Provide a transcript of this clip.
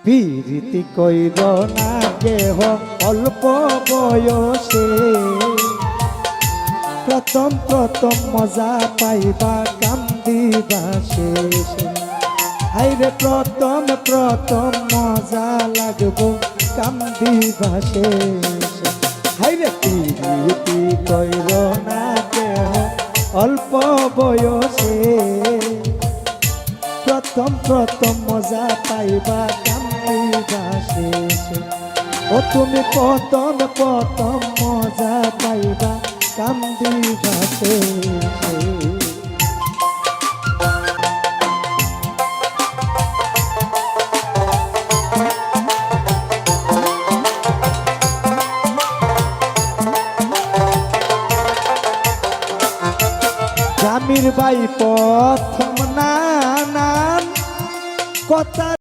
পিরিতি কইর না কেহ অল্প বয়সে, প্রথম প্রথম মজা পাইবা কান্দিবা শেষে। হাইরে প্রথম প্রথম মজা লাগবো কান্দিবা শেষে। হাইরে পিরিতি কইর না কেহ অল্প বয়সে, প্রথম প্রথম মজা পাইবা কান্দিবা শেষে। ও তুমি প্রথম প্রথম মজা পাইবা কান্দিবা শেষে। জামির বাই প্রথম নানান কথা